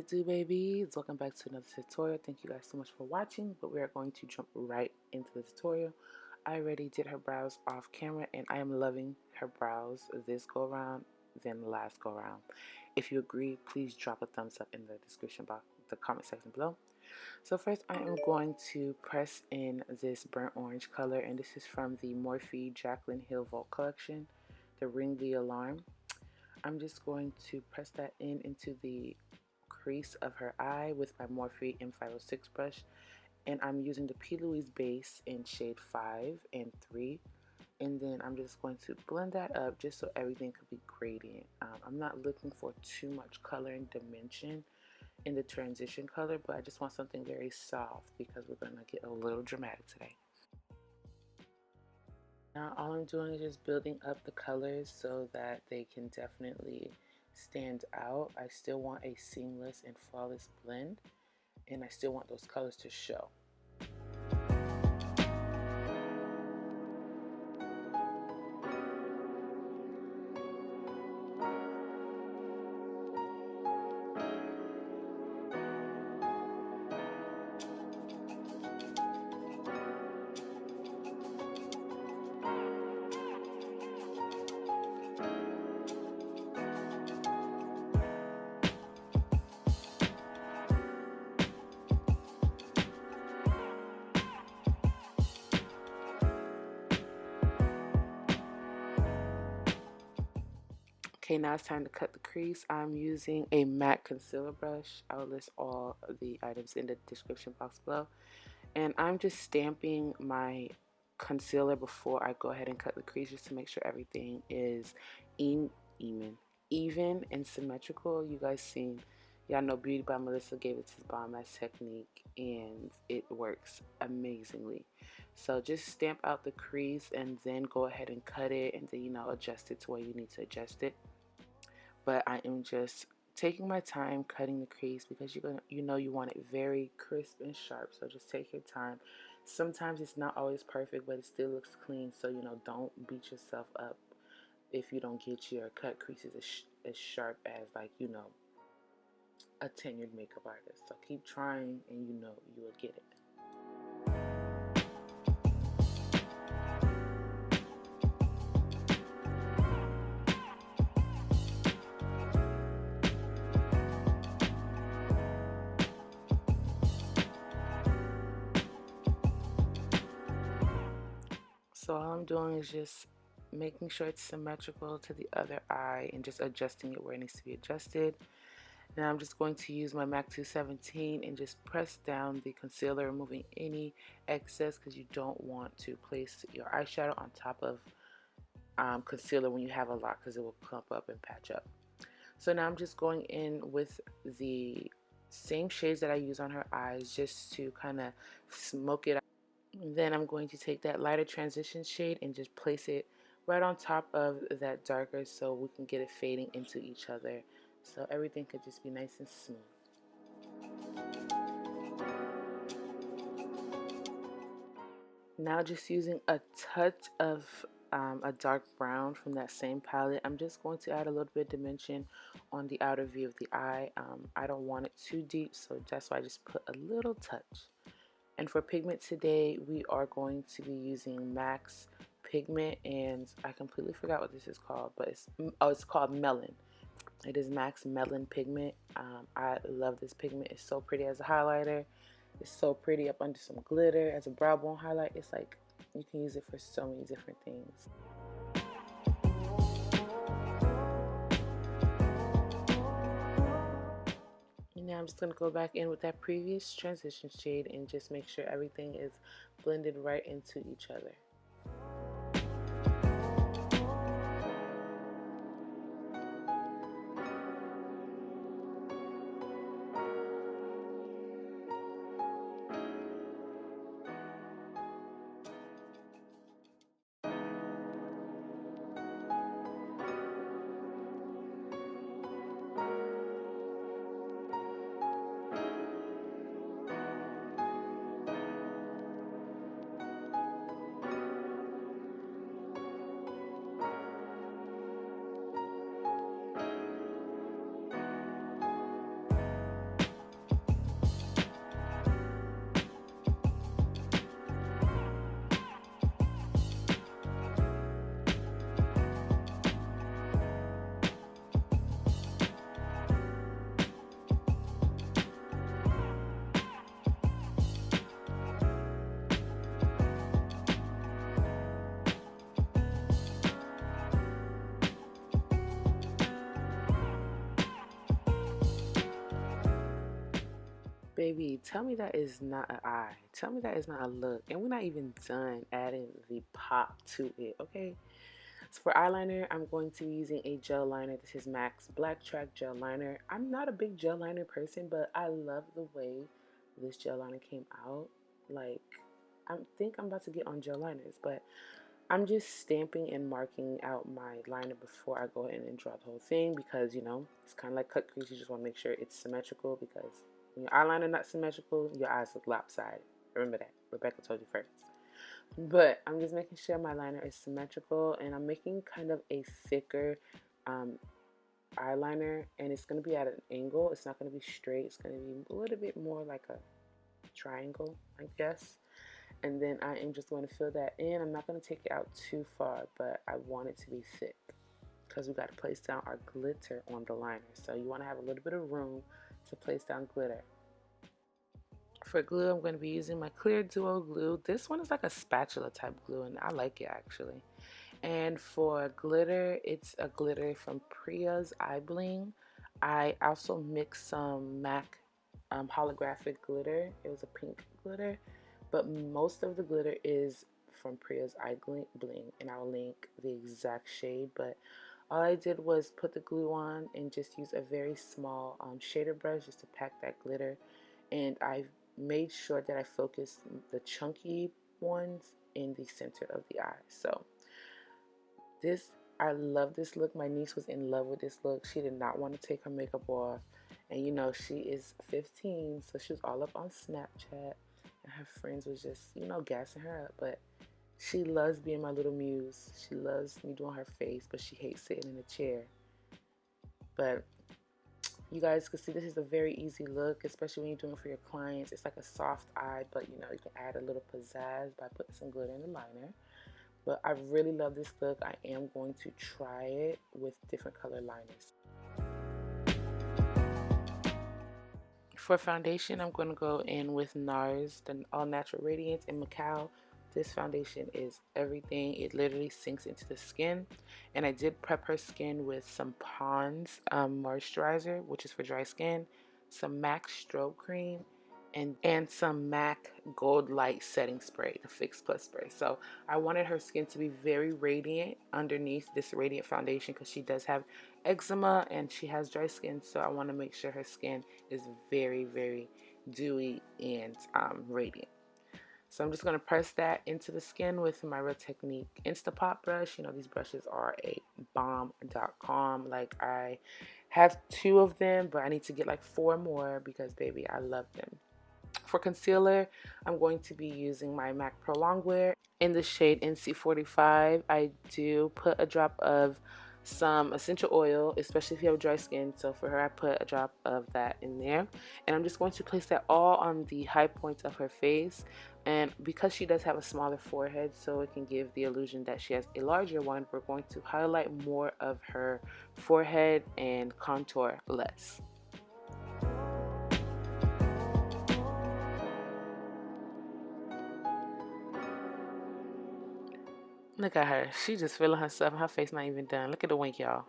it do, babies? Welcome back to another tutorial. Thank you guys so much for watching, but we are going to jump right into the tutorial. I already did her brows off camera and I am loving her brows this go around than last go around. If you agree, please drop a thumbs up in the description box, the comment section below. So first I am going to press in this burnt orange color, and this is from the Morphe Jacklyn Hill Vault collection, the Ring the Alarm. I'm just going to press that into the crease of her eye with my Morphe M506 brush, and I'm using the P. Louise base in shade 5 and 3, and then I'm just going to blend that up just so everything could be gradient. I'm not looking for too much color and dimension in the transition color, but I just want something very soft because we're going to get a little dramatic today. Now all I'm doing is just building up the colors so that they can definitely stand out. I still want a seamless and flawless blend, and I still want those colors to show. Okay, now it's time to cut the crease. I'm using a MAC concealer brush. I will list all of the items in the description box below. And I'm just stamping my concealer before I go ahead and cut the crease, just to make sure everything is even and symmetrical. You guys seen, y'all know Beauty by Melissa gave it this bomb ass technique, and it works amazingly. So just stamp out the crease and then go ahead and cut it, and then, you know, adjust it to where you need to adjust it. But I am just taking my time cutting the crease because you want it very crisp and sharp. So just take your time. Sometimes it's not always perfect, but it still looks clean. So, you know, don't beat yourself up if you don't get your cut creases as sharp as, like, you know, a tenured makeup artist. So keep trying, and you know you will get it. So all I'm doing is just making sure it's symmetrical to the other eye and just adjusting it where it needs to be adjusted. Now I'm just going to use my MAC 217 and just press down the concealer, removing any excess, because you don't want to place your eyeshadow on top of concealer when you have a lot, because it will clump up and patch up. So now I'm just going in with the same shades that I use on her eyes just to kind of smoke it out. Then I'm going to take that lighter transition shade and just place it right on top of that darker, so we can get it fading into each other, so everything could just be nice and smooth. Now just using a touch of a dark brown from that same palette, I'm just going to add a little bit of dimension on the outer V of the eye. I don't want it too deep, so that's why I just put a little touch. And for pigment today, we are going to be using NYX Pigment, and I completely forgot what this is called, but it's called Melon. It is NYX Melon Pigment. I love this pigment. It's so pretty as a highlighter. It's so pretty up under some glitter as a brow bone highlight. It's like you can use it for so many different things. Now I'm just going to go back in with that previous transition shade and just make sure everything is blended right into each other. baby, tell me that is not an eye. Tell me that is not a look. And we're not even done adding the pop to it, okay? So for eyeliner, I'm going to be using a gel liner. This is MAC's Black Track Gel Liner. I'm not a big gel liner person, but I love the way this gel liner came out. Like, I think I'm about to get on gel liners, but I'm just stamping and marking out my liner before I go in and draw the whole thing because, you know, it's kind of like cut crease. You just want to make sure it's symmetrical because when your eyeliner not symmetrical, your eyes look lopsided. Remember that. Rebecca told you first. But I'm just making sure my liner is symmetrical, and I'm making kind of a thicker eyeliner, and it's going to be at an angle. It's not going to be straight. It's going to be a little bit more like a triangle, I guess. And then I am just going to fill that in. I'm not going to take it out too far, but I want it to be thick because we got to place down our glitter on the liner. So you want to have a little bit of room to place down glitter. For glue, I'm going to be using my clear duo glue. This one is like a spatula type glue, and I like it actually. And for glitter, it's a glitter from Preas Eye Bling. I also mixed some MAC holographic glitter. It was a pink glitter, but most of the glitter is from Preas Eye Bling, and I'll link the exact shade. But all I did was put the glue on and just use a very small shader brush just to pack that glitter. And I made sure that I focused the chunky ones in the center of the eye. So this, I love this look. My niece was in love with this look. She did not want to take her makeup off. And you know, she is 15, so she was all up on Snapchat. And her friends was just, you know, gassing her up. But she loves being my little muse. She loves me doing her face, but she hates sitting in a chair. But you guys can see this is a very easy look, especially when you're doing it for your clients. It's like a soft eye, but you know, you can add a little pizzazz by putting some glitter in the liner. But I really love this look. I am going to try it with different color liners. For foundation, I'm going to go in with NARS, the All Natural Radiance in Macao. This foundation is everything. It literally sinks into the skin. And I did prep her skin with some Pond's moisturizer, which is for dry skin, some MAC strobe cream, and some MAC Gold Light setting spray, the Fix Plus spray. So I wanted her skin to be very radiant underneath this radiant foundation because she does have eczema and she has dry skin. So I want to make sure her skin is very, very dewy and radiant. So I'm just going to press that into the skin with my Real Technique Instapot brush. You know, these brushes are a bomb.com. Like, I have 2 of them, but I need to get like 4 more because, baby, I love them. For concealer, I'm going to be using my MAC PRolongwear in the shade NC45. I do put a drop of some essential oil, especially if you have dry skin. So for her, I put a drop of that in there, and I'm just going to place that all on the high points of her face. And because she does have a smaller forehead, so it can give the illusion that she has a larger one, we're going to highlight more of her forehead and contour less. Look at her. She just feeling herself and her face not even done. Look at the wink, y'all.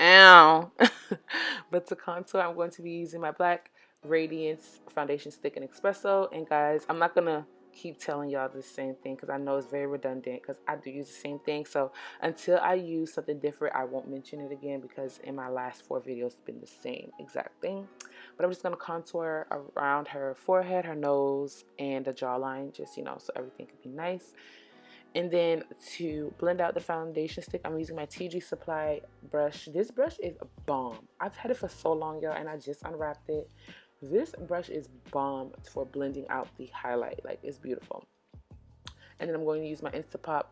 Ow. But to contour, I'm going to be using my Black Radiance Foundation Stick in Espresso. And guys, I'm not going to keep telling y'all the same thing because I know it's very redundant because I do use the same thing. So until I use something different, I won't mention it again because in my last 4 videos, it's been the same exact thing. But I'm just going to contour around her forehead, her nose, and the jawline, just, you know, so everything can be nice. And then to blend out the foundation stick, I'm using my TG Supply brush. This brush is a bomb. I've had it for so long, y'all, and I just unwrapped it. This brush is bomb for blending out the highlight. Like, it's beautiful. And then I'm going to use my Instapot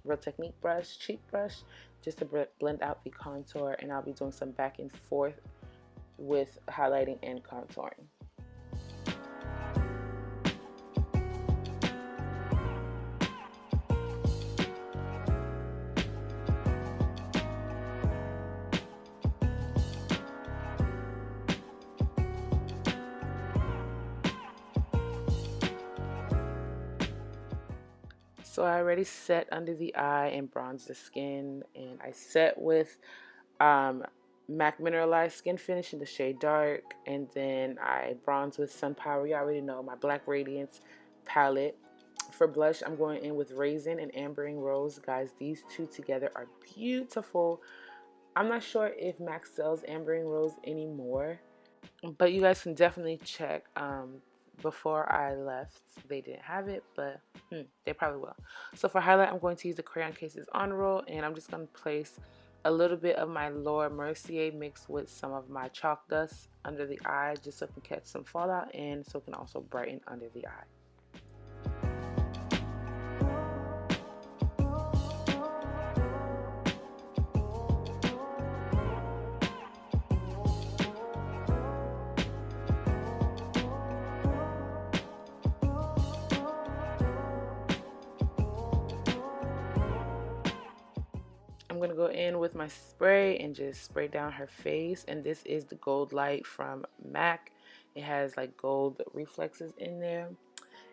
Real Technique brush, cheek brush, just to blend out the contour. And I'll be doing some back and forth with highlighting and contouring. So I already set under the eye and bronzed the skin, and I set with MAC Mineralized Skin Finish in the shade Dark. And then I bronze with Sun Power. You already know my Black Radiance palette. For blush, I'm going in with Raisin and Ambering Rose. Guys, these two together are beautiful. I'm not sure if MAC sells Ambering Rose anymore, but you guys can definitely check. Before I left, they didn't have it, but they probably will. So for highlight, I'm going to use the Crayon Cases On Roll, and I'm just going to place a little bit of my Laura Mercier mixed with some of my chalk dust under the eye, just so it can catch some fallout and so it can also brighten under the eye. I'm going to go in with my spray and just spray down her face. And this is the Gold Light from MAC. It has like gold reflexes in there.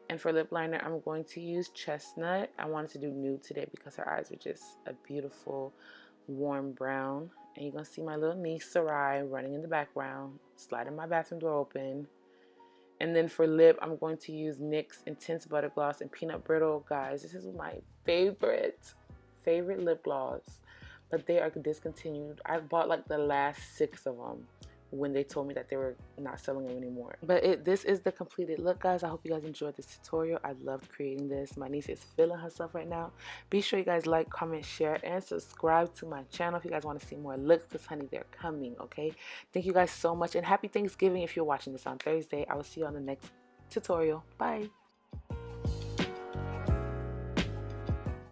And for lip liner, I'm going to use Chesnut. I wanted to do nude today because her eyes are just a beautiful warm brown. And you're going to see my little niece Sarai running in the background, sliding my bathroom door open. And then for lip, I'm going to use NYX Intense Butter Gloss and Peanut Brittle. Guys, this is my favorite lip gloss, but they are discontinued. I bought like the last 6 of them when they told me that they were not selling them anymore. But this is the completed look, guys. I hope you guys enjoyed this tutorial. I loved creating this. My niece is feeling herself right now. Be sure you guys like, comment, share, and subscribe to my channel if you guys want to see more looks, because honey, they're coming. Okay, thank you guys so much, and happy Thanksgiving if you're watching this on Thursday. I will see you on the next tutorial. Bye.